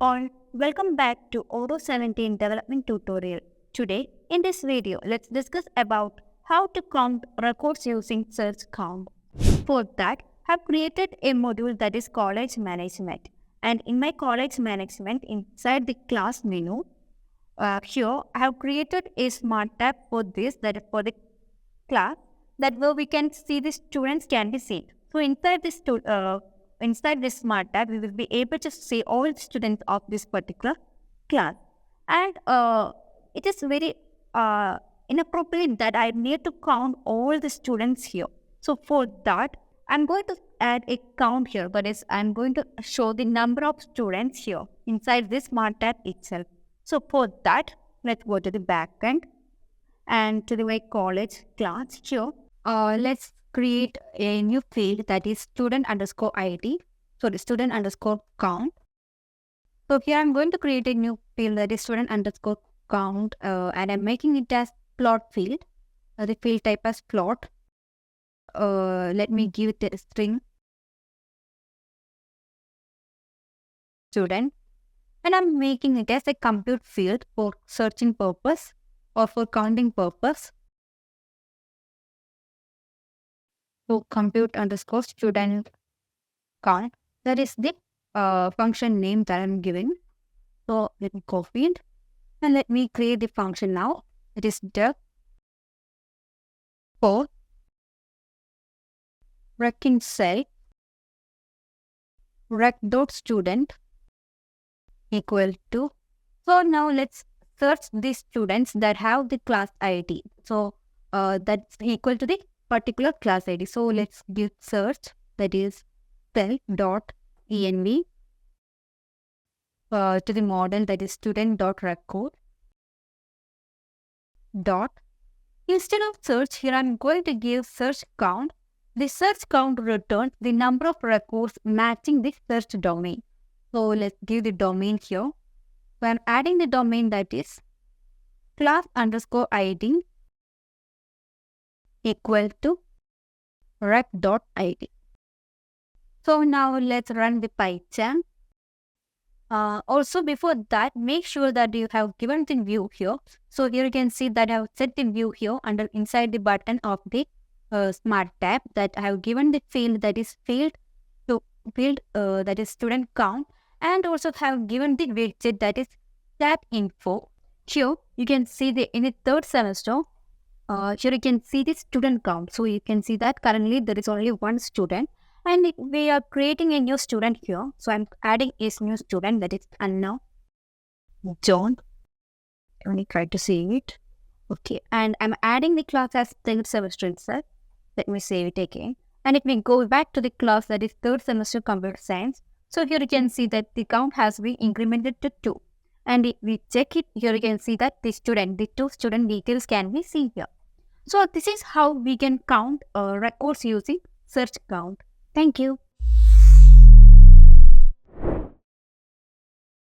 all, welcome back to Odoo 17 development tutorial. Today, in this video, let's discuss about how to count records using search count. For that, I have created a module that is college management. And in my college management, inside the class menu, here I have created a smart tab for this, that is for the class, that where we can see the students can be seen. So inside this smart tab, we will be able to see all the students of this particular class. And it is very inappropriate that I need to count all the students here. So for that, I'm going to add a count here. That is, I'm going to show the number of students here inside this smart tab itself. So for that, let's go to the backend and to the my college class here. Let's create a new field that is student underscore ID. So the student underscore count. So here I'm going to create a new field that is student underscore count, and I'm making it as plot field. The field type as plot. Let me give it a string student, and I'm making it as a compute field for searching purpose or for counting purpose. So compute underscore student count. That is the function name that I'm giving. So let me copy it and let me create the function now. It is def for reconcile rec.student equal to. So now let's search the students that have the class ID. So that's equal to the particular class ID. So let's give search, that is cell.env to the model, that is student.record dot. Instead of search, here I'm going to give search count. The search count returns the number of records matching the search domain. So let's give the domain here. So I'm adding the domain, that is class underscore ID equal to rec.id. So now let's run the PyCharm. Also before that, make sure that you have given the view here. So here you can see that I have set the view here under inside the button of the smart tab, that I have given the field that is that is student count, and also have given the widget that is tab info. Here you can see in the third semester, here you can see the student count. So you can see that currently there is only one student, and we are creating a new student here. So I'm adding a new student, that is Anna John. Let me try to save it. Okay, and I'm adding the class as third semester itself. Let me save it again. And if we go back to the class that is third semester computer science, so here you can see that the count has been incremented to 2. And if we check it, here you can see that the two student details can be seen here. So this is how we can count records using search count. Thank you.